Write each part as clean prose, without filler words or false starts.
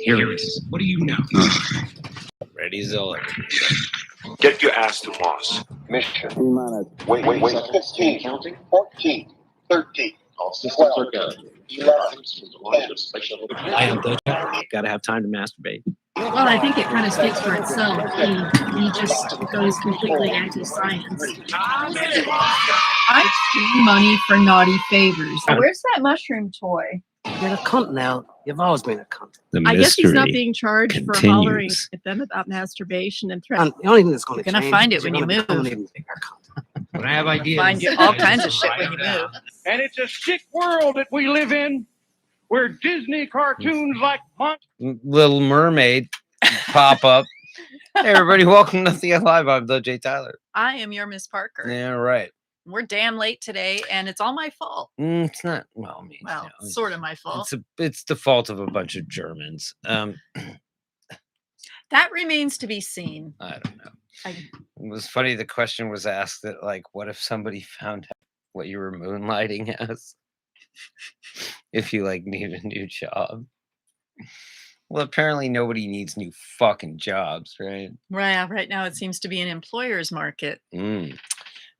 Harris, what do you know? Ready, Zilla. Get your ass to Moss. Mission. Wait. 15, Counting? 14, 13, All systems are go. 11, I am Douchey. Gotta have time to masturbate. Well, I think it kind of speaks for itself. He just goes completely anti-science. I pay money for naughty favors. Where's that mushroom toy? You're a cunt now. You've always been a cunt. The I guess he's not mystery being charged continues. for hollering at them about masturbation and threats. And the only thing that's going You're to gonna change find it is when you're you gonna become move. an even bigger cunt. When I have ideas, Find you all kinds of shit when you move. And it's a sick world that we live in, where Disney cartoons like Little Mermaid pop up. Hey, everybody, welcome to Nothing Alive. I'm Douchey Tyler. I am your Miss Parker. Yeah, right. We're damn late today, and it's all my fault. It's not, well, I mean, Well, you know, sort of my fault. it's the fault of a bunch of Germans. That remains to be seen. I don't know. I- It was funny. The question was asked that, like, what if somebody found out what you were moonlighting as? If you, like, need a new job. Well, apparently nobody needs new fucking jobs, right? Right now, it seems to be an employer's market.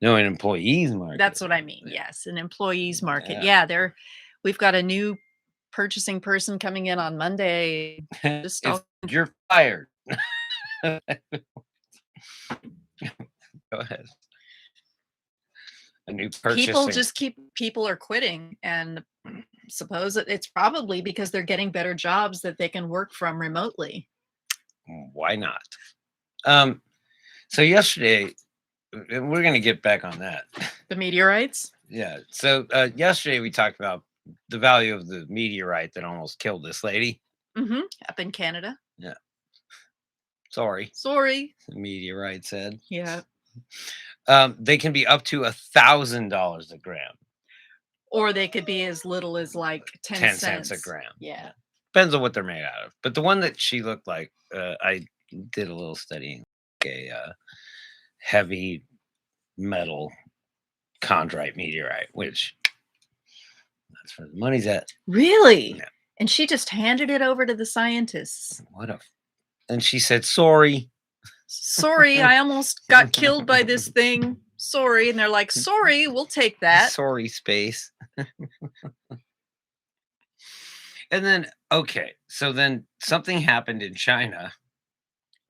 No, an employee's market. That's what I mean. Yes, an employee's market. Yeah. Yeah, we've got a new purchasing person coming in on Monday. Just If you're fired. Go ahead. A new purchasing. People are quitting, and suppose it's probably because they're getting better jobs that they can work from remotely. Why not? So yesterday, we're going to get back on that. The meteorites? Yeah. So yesterday we talked about the value of the meteorite that almost killed this lady. Up in Canada. Yeah. Sorry. The Meteorite said. Yeah. They can be up to $1,000 a gram. Or they could be as little as like 10 cents a gram. Yeah. Depends on what they're made out of. But the one that she looked like, I did a little studying. A heavy metal chondrite meteorite, which that's where the money's at. Really? Yeah. And she just handed it over to the scientists. And she said, sorry. Sorry, I almost got killed by this thing. Sorry. And they're like, sorry, we'll take that. Sorry, space. And then, okay. So then something happened in China.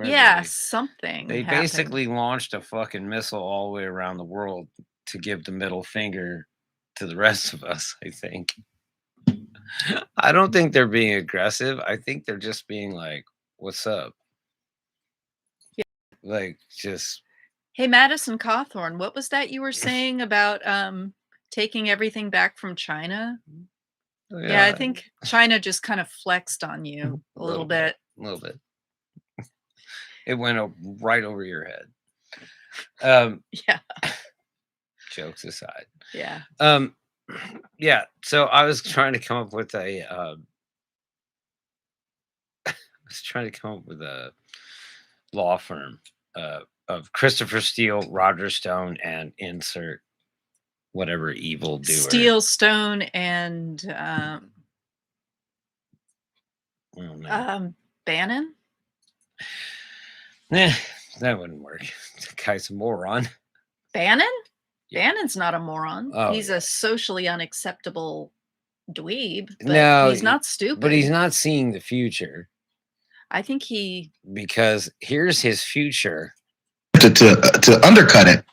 Yeah, something. They happened. basically launched a fucking missile all the way around the world to give the middle finger to the rest of us, I think. I don't think they're being aggressive. I think they're just being like, what's up? Yeah. Like, just. Hey, Madison Cawthorn, what was that you were saying about taking everything back from China? Yeah, I think China just kind of flexed on you a little bit. A little bit. It went right over your head. Yeah. Jokes aside. Yeah. Yeah. So I was trying to come up with a law firm of Christopher Steele, Roger Stone, and insert whatever evil doer. Steele, Stone, and Bannon. Nah, that wouldn't work. The guy's a moron. Bannon? Yeah. Bannon's not a moron. Oh, he's a socially unacceptable dweeb. But no, he's not stupid. But he's not seeing the future. I think because here's his future. To undercut it.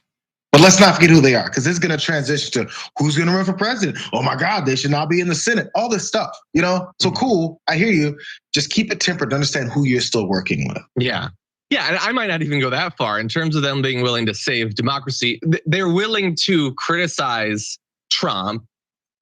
But let's not forget who they are, because it's going to transition to who's going to run for president. Oh my God, they should not be in the Senate. All this stuff, you know? So cool. I hear you. Just keep it tempered to understand who you're still working with. Yeah. Yeah, and I might not even go that far in terms of them being willing to save democracy. They're willing to criticize Trump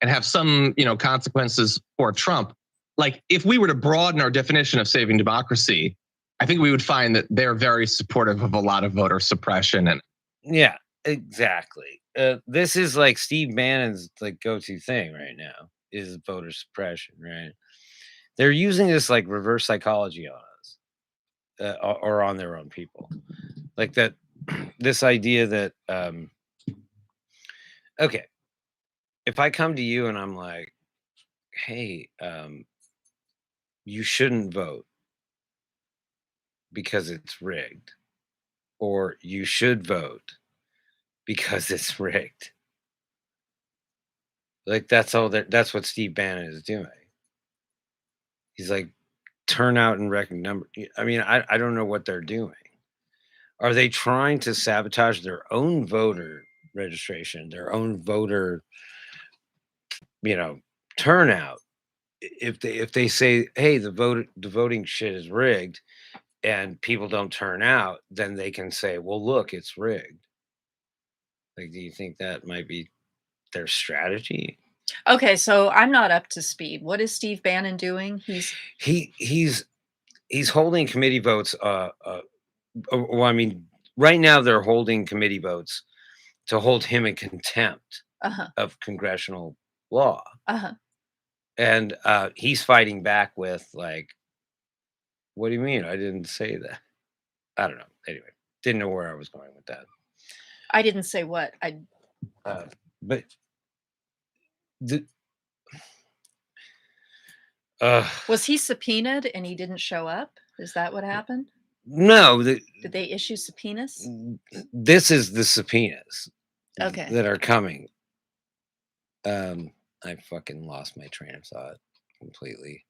and have some, consequences for Trump. Like, if we were to broaden our definition of saving democracy, I think we would find that they're very supportive of a lot of voter suppression. And yeah, exactly. This is like Steve Bannon's like go-to thing right now is voter suppression, right? They're using this like reverse psychology on us. Or on their own people, like that. This idea that, okay, if I come to you and I'm like, "Hey, you shouldn't vote because it's rigged, or you should vote because it's rigged. Like that's that's what Steve Bannon is doing. He's like, turn out and reckon number. I mean, I don't know what they're doing. Are they trying to sabotage their own voter registration, their own voter, turnout? If they say, hey, the voting shit is rigged and people don't turn out, then they can say, well, look, it's rigged. Like, do you think that might be their strategy? Okay, so I'm not up to speed. What is Steve Bannon doing? He's holding committee votes. Well, I mean, right now they're holding committee votes to hold him in contempt of congressional law. And he's fighting back with like, what do you mean? I didn't say that. I don't know. Anyway, didn't know where I was going with that. I didn't say what. But was he subpoenaed and he didn't show up? Is that what happened? No. Did they issue subpoenas? This is the subpoenas. Okay. That are coming. I fucking lost my train of thought completely.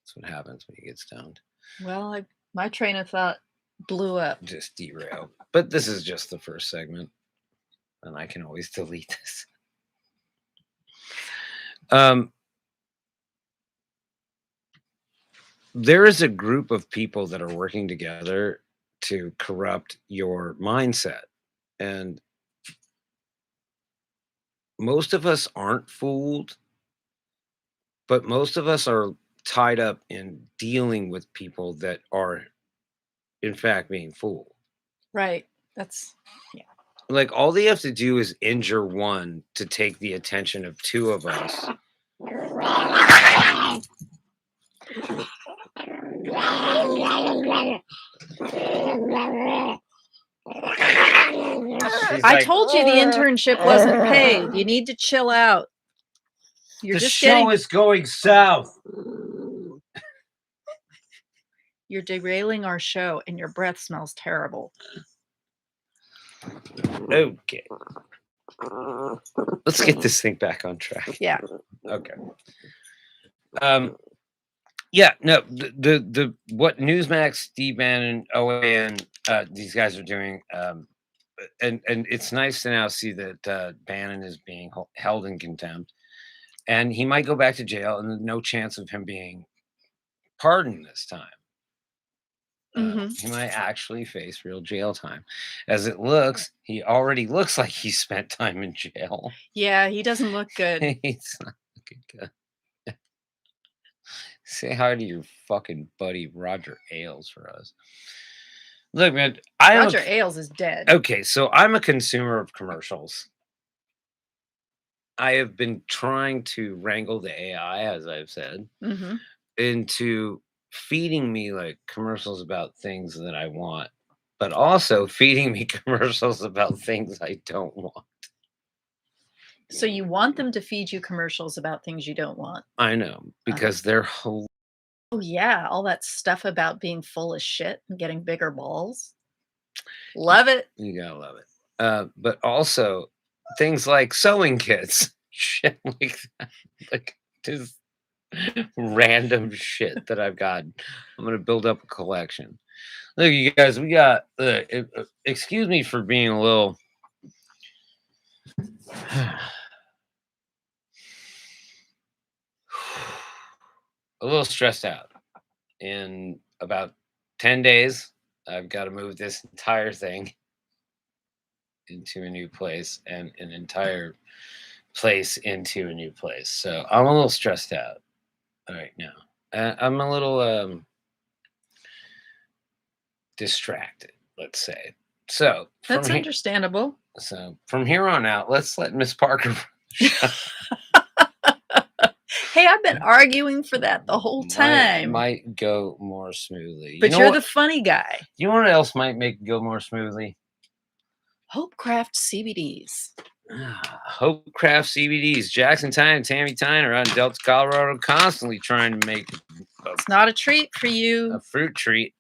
That's what happens when you get stoned. Well, my train of thought blew up. Just derailed. But this is just the first segment, and I can always delete this. There is a group of people that are working together to corrupt your mindset, and most of us aren't fooled, but most of us are tied up in dealing with people that are in fact being fooled. Right. Like, all they have to do is injure one to take the attention of two of us. I told you the internship wasn't paid. You need to chill out. You're the just show is going south. You're derailing our show, and your breath smells terrible. Okay. Let's get this thing back on track. Yeah. Okay. Yeah, no, the what Newsmax, Steve Bannon, OAN, these guys are doing, and it's nice to now see that Bannon is being held in contempt, and he might go back to jail, and there's no chance of him being pardoned this time. He might actually face real jail time. As it looks, he already looks like he spent time in jail. Yeah, he doesn't look good. He's not looking good. Say hi to your fucking buddy Roger Ailes for us. Look, man, Roger Ailes is dead. Okay, so I'm a consumer of commercials. I have been trying to wrangle the AI, as I've said, into feeding me like commercials about things that I want, but also feeding me commercials about things I don't want. So you want them to feed you commercials about things you don't want? I know, because they're Oh yeah, all that stuff about being full of shit and getting bigger balls. Love it. You gotta love it. But also things like sewing kits, shit like that, like just random shit that I've got. I'm gonna build up a collection. Look, you guys, we got. Excuse me for being a little. A little stressed out. In about 10 days, I've got to move this entire thing into a new place, and an entire place into a new place. So I'm a little stressed out right now. I'm a little distracted, let's say. So that's understandable. So from here on out, let's let Miss Parker. Hey, I've been arguing for that the whole time. Might go more smoothly. But you're the funny guy. You know what else might make it go more smoothly? Hopecraft CBDs. Hopecraft CBDs. Jackson Tyne and Tammy Tyne are out in Delta, Colorado, constantly trying to make It's not a treat for you. a fruit treat.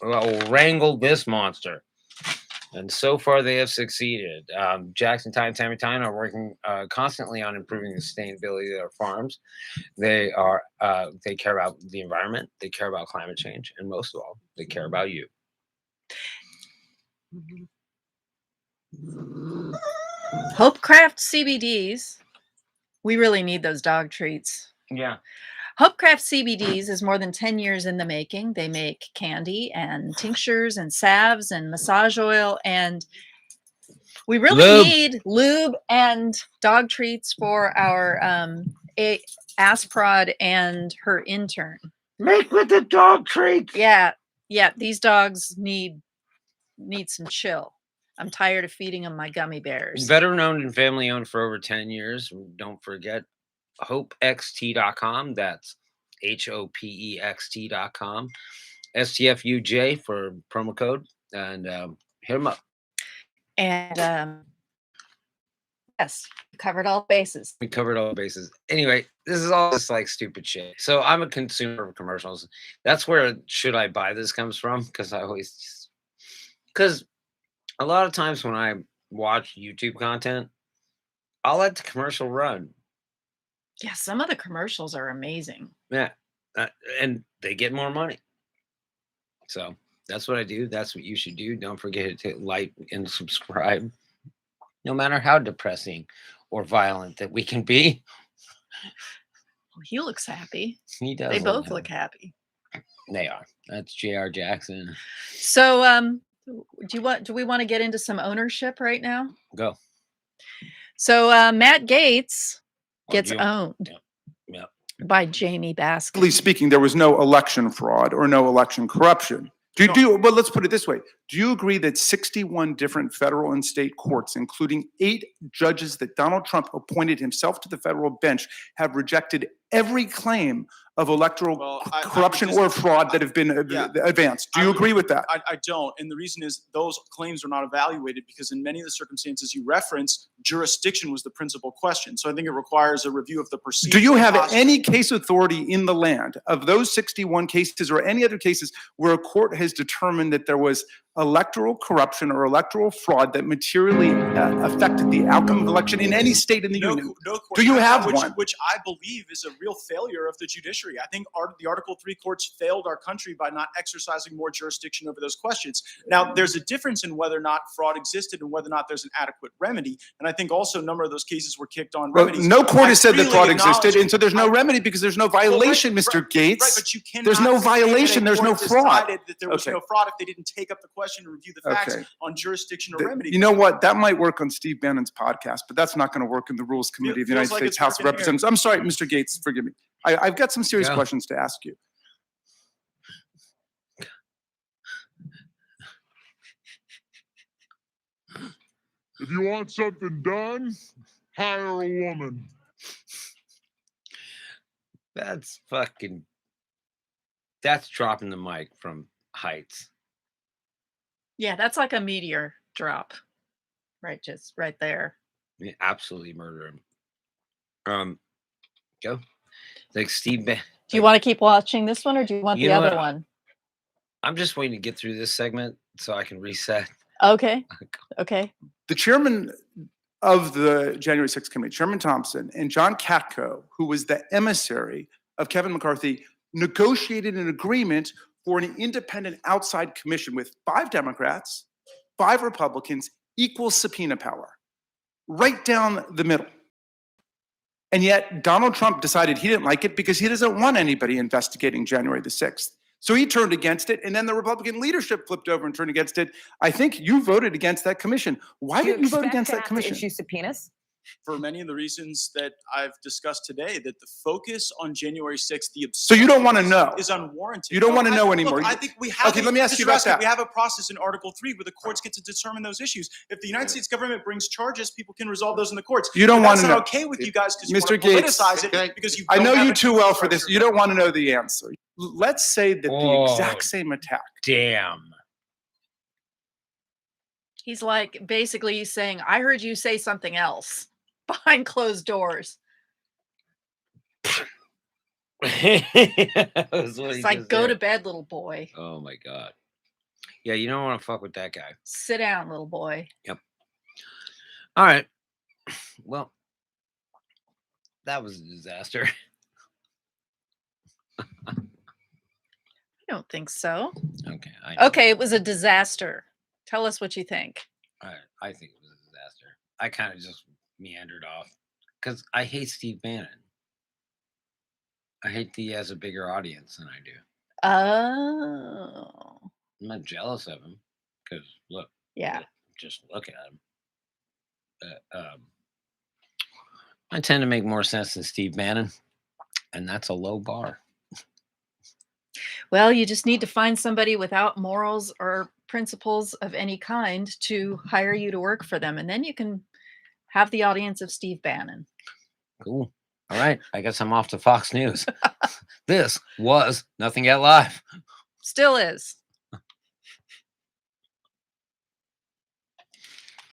Will wrangle this monster. And so far, they have succeeded. Jackson Ty and Tammy Tyne are working constantly on improving the sustainability of their farms. They care about the environment. They care about climate change, and most of all, they care about you. Hopecraft CBDs. We really need those dog treats. Yeah. Hopecraft CBDs is more than 10 years in the making. They make candy and tinctures and salves and massage oil. And we really Lube. need lube and dog treats for our Asprod and her intern. Make with the dog treats. Yeah. These dogs need some chill. I'm tired of feeding them my gummy bears. Veteran owned and family owned for over 10 years. Don't forget hopext.com. That's HOPEXT.com. STFUJ for promo code. And hit them up. And yes, covered all bases. We covered all bases. Anyway, this is all just like stupid shit. So I'm a consumer of commercials. That's where should I buy this comes from. Because a lot of times when I watch YouTube content, I'll let the commercial run. Yeah, some of the commercials are amazing. Yeah. And they get more money. So that's what I do. That's what you should do. Don't forget to like and subscribe. No matter how depressing or violent that we can be. Well, he looks happy. He does. They both look happy. They are. That's J.R. Jackson. So do we want to get into some ownership right now? Go. So Matt Gaetz gets you- owned Yeah. by Jamie Baskin. Strictly speaking, there was no election fraud or no election corruption. Well, let's put it this way. Do you agree that 61 different federal and state courts, including 8 judges that Donald Trump appointed himself to the federal bench, have rejected every claim of electoral corruption or fraud that have been advanced? Do you agree with that? I don't. And the reason is those claims are not evaluated because in many of the circumstances you reference, jurisdiction was the principal question. So I think it requires a review of the procedure. Do you have any case authority in the land of those 61 cases or any other cases where a court has determined that there was electoral corruption or electoral fraud that materially affected the outcome of the election in any state in the union? No court. Do you have one? Which I believe is a real failure of the judiciary. I think the Article 3 courts failed our country by not exercising more jurisdiction over those questions. Now, there's a difference in whether or not fraud existed and whether or not there's an adequate remedy. And I think also a number of those cases were kicked on remedies. No court has said that fraud existed, and so there's no remedy because there's no violation, Mr. Gaetz. Right, but you cannot. There's no violation. There's no fraud. That there was no fraud if they didn't take up the question and review the facts on jurisdiction or remedy. You know what? That might work on Steve Bannon's podcast, but that's not going to work in the Rules Committee of the United States House of Representatives. I'm sorry, Mr. Gaetz, forgive me. I've got some serious questions to ask you. If you want something done, hire a woman. That's dropping the mic from heights. Yeah, that's like a meteor drop. Right, just right there. Yeah, absolutely murder him. Go. Like Steve. Do you want to keep watching this one or do you want the other one? I'm just waiting to get through this segment so I can reset. Okay. The chairman of the January 6th committee, Chairman Thompson, and John Katko, who was the emissary of Kevin McCarthy, negotiated an agreement for an independent outside commission with 5 Democrats, 5 Republicans, equal subpoena power, right down the middle. And yet Donald Trump decided he didn't like it because he doesn't want anybody investigating January the 6th. So he turned against it, and then the Republican leadership flipped over and turned against it. I think you voted against that commission. Why did you vote against that commission? Issue subpoenas? For many of the reasons that I've discussed today, that the focus on January 6th, so you don't want to know, is unwarranted. You don't want to know anymore. Look, I think we have. Okay, let me ask you about that. We have a process in Article 3 where the courts get to determine those issues. If the United States government brings charges, people can resolve those in the courts. You don't want to know. That's not okay with you guys because you Mr. want to politicize it because you. I know you too well for this. You don't want to know the answer. Let's say that the exact same attack. Damn. He's like, basically he's saying, I heard you say something else behind closed doors. It's like, go to bed, little boy. Oh my god. Yeah, you don't want to fuck with that guy. Sit down, little boy. Yep. All right. Well, that was a disaster. I don't think so. Okay. Okay, it was a disaster. Tell us what you think. All right. I think it was a disaster. I kind of just meandered off because I hate Steve Bannon. I hate that he has a bigger audience than I do. Oh. I'm not jealous of him because look. Yeah. Just look at him. I tend to make more sense than Steve Bannon, and that's a low bar. Well, you just need to find somebody without morals or principles of any kind to hire you to work for them, and then you can have the audience of Steve Bannon. Cool. All right. I guess I'm off to Fox News. This was Nothing Yet Live. Still is.